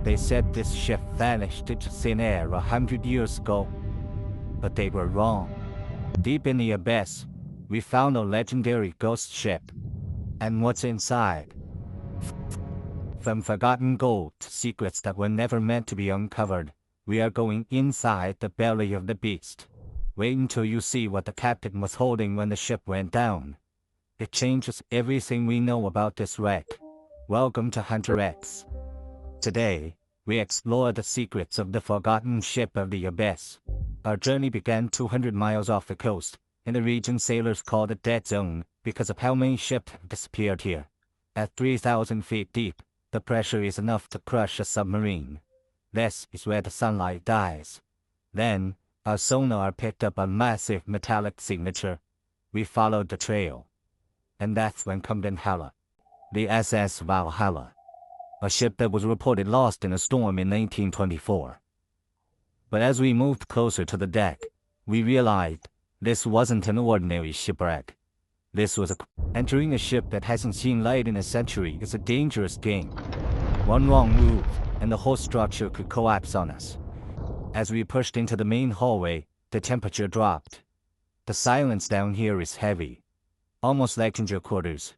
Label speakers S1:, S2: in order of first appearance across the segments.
S1: They said this ship vanished into thin air 100 years ago. But they were wrong. Deep in the abyss, we found a legendary ghost ship. And what's inside? From forgotten gold to secrets that were never meant to be uncovered, we are going inside the belly of the beast. Wait until you see what the captain was holding when the ship went down. It changes everything we know about this wreck. Welcome to Hunter X. Today, we explore the secrets of the forgotten ship of the abyss. Our journey began 200 miles off the coast, in a region sailors call the Dead Zone, because of how many ships have disappeared here. At 3,000 feet deep, the pressure is enough to crush a submarine. This is where the sunlight dies. Then, our sonar picked up a massive metallic signature. We followed the trail. And that's when come Valhalla. The SS Valhalla. A ship that was reported lost in a storm in 1924. But as we moved closer to the deck, we realized this wasn't an ordinary shipwreck. This was entering a ship that hasn't seen light in a century is a dangerous game. One wrong move, and the whole structure could collapse on us. As we pushed into the main hallway, the temperature dropped. The silence down here is heavy. Almost like passenger quarters.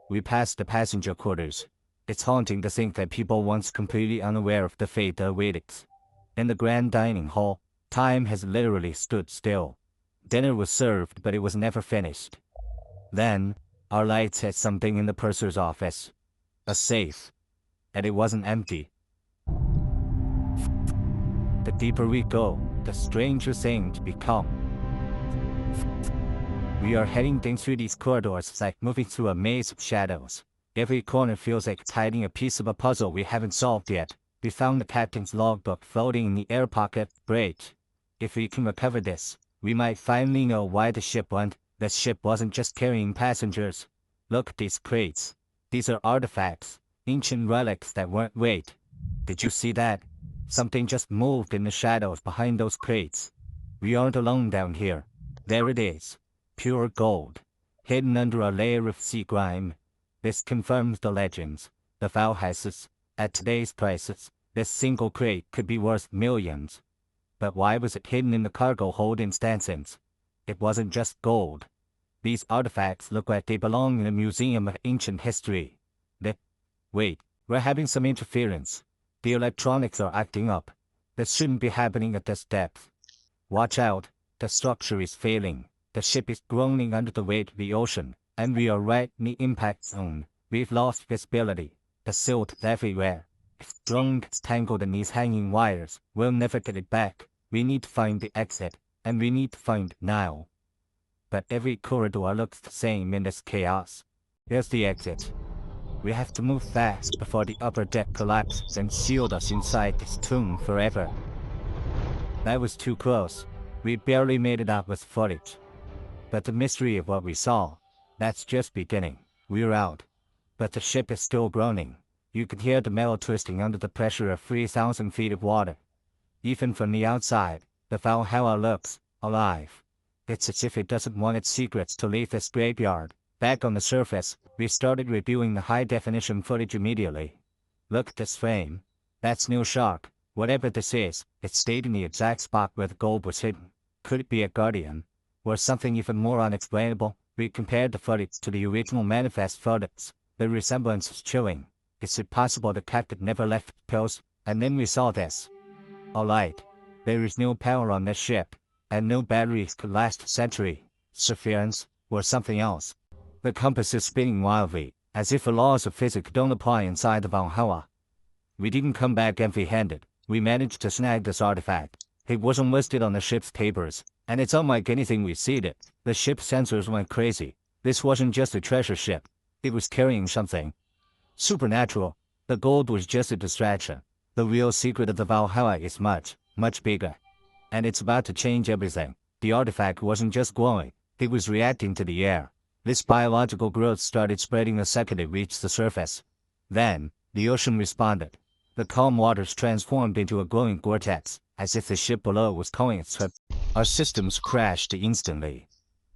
S1: We passed the passenger quarters. It's haunting to think that people once completely unaware of the fate that awaited us. In the grand dining hall, time has literally stood still. Dinner was served, but it was never finished. Then, our lights hit something in the purser's office. A safe. And it wasn't empty. The deeper we go, the stranger things become. We are heading through these corridors like moving through a maze of shadows. Every corner feels like it's hiding a piece of a puzzle we haven't solved yet. We found the captain's logbook floating in the air pocket bridge. If we can recover this, we might finally know why the ship went. The ship wasn't just carrying passengers. Look at these crates. These are artifacts, ancient relics that weren't weight. Did you see that? Something just moved in the shadows behind those crates. We aren't alone down here. There it is. Pure gold. Hidden under a layer of sea grime. This confirms the legends. The Valhalla. At today's prices, this single crate could be worth millions. But why was it hidden in the cargo hold in Stansons? It wasn't just gold. These artifacts look like they belong in a museum of ancient history. Wait, we're having some interference. The electronics are acting up. This shouldn't be happening at this depth. Watch out, the structure is failing. The ship is groaning under the weight of the ocean, and we are right in the impact zone. We've lost visibility. The silt is everywhere. It's strung, it's tangled in these hanging wires. We'll never get it back. We need to find the exit, and we need to find it now. But every corridor looks the same in this chaos. Here's the exit. We have to move fast before the upper deck collapses and sealed us inside this tomb forever. That was too close. We barely made it out with footage. But the mystery of what we saw, that's just beginning. We're out. But the ship is still groaning. You can hear the metal twisting under the pressure of 3,000 feet of water. Even from the outside, the Valhalla looks alive. It's as if it doesn't want its secrets to leave this graveyard. Back on the surface, we started reviewing the high-definition footage immediately. Look at this frame. That's no shark. Whatever this is, it stayed in the exact spot where the gold was hidden. Could it be a guardian? Or something even more unexplainable? We compared the footage to the original manifest photos. The resemblance is chilling. Is it possible the captain never left the coast? And then we saw this. Alright. There is no power on this ship, and no batteries could last a century. Interference, or something else. The compass is spinning wildly, as if the laws of physics don't apply inside the Valhalla. We didn't come back empty-handed. We managed to snag this artifact. It wasn't listed on the ship's papers, and it's unlike anything we've seen it. The ship's sensors went crazy. This wasn't just a treasure ship. It was carrying something supernatural. The gold was just a distraction. The real secret of the Valhalla is much, much bigger. And it's about to change everything. The artifact wasn't just glowing. It was reacting to the air. This biological growth started spreading the second it reached the surface. Then, the ocean responded. The calm waters transformed into a glowing vortex, as if the ship below was calling its trip. Our systems crashed instantly.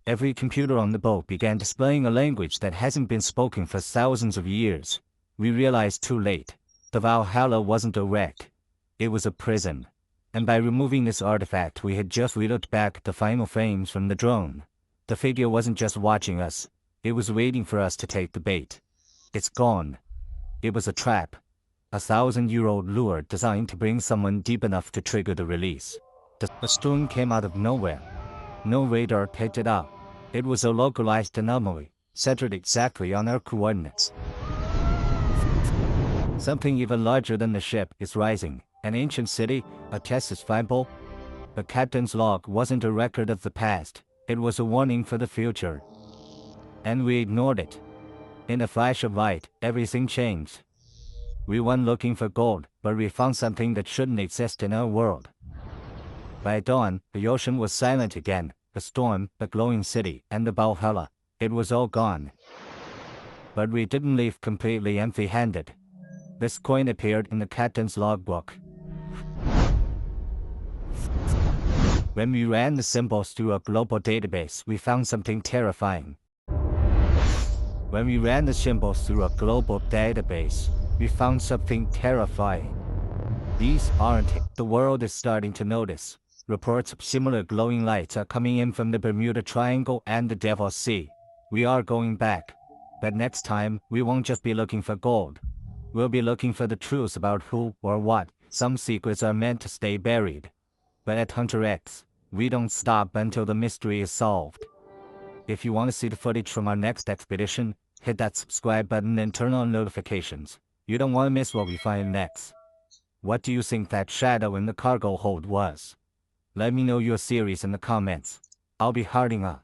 S1: Every computer on the boat began displaying a language that hasn't been spoken for thousands of years. We realized too late. The Valhalla wasn't a wreck. It was a prison. And by removing this artifact we had just relooked back at the final frames from the drone. The figure wasn't just watching us. It was waiting for us to take the bait. It's gone. It was a trap. A 1,000-year-old lure designed to bring someone deep enough to trigger the release. The stone came out of nowhere. No radar picked it up. It was a localized anomaly, centered exactly on our coordinates. Something even larger than the ship is rising. An ancient city, a test is viable. The captain's log wasn't a record of the past. It was a warning for the future. And we ignored it. In a flash of light, everything changed. We went looking for gold, but we found something that shouldn't exist in our world. By dawn, the ocean was silent again. The storm, the glowing city, and the Valhalla. It was all gone. But we didn't leave completely empty-handed. This coin appeared in the captain's logbook. When we ran the symbols through a global database, we found something terrifying. When we ran the symbols through a global database, we found something terrifying. These aren't it. The world is starting to notice. Reports of similar glowing lights are coming in from the Bermuda Triangle and the Devil's Sea. We are going back. But next time, we won't just be looking for gold. We'll be looking for the truth about who or what. Some secrets are meant to stay buried. But at Hunter X, we don't stop until the mystery is solved. If you want to see the footage from our next expedition, hit that subscribe button and turn on notifications. You don't want to miss what we find next. What do you think that shadow in the cargo hold was? Let me know your theories in the comments. I'll be hearting up.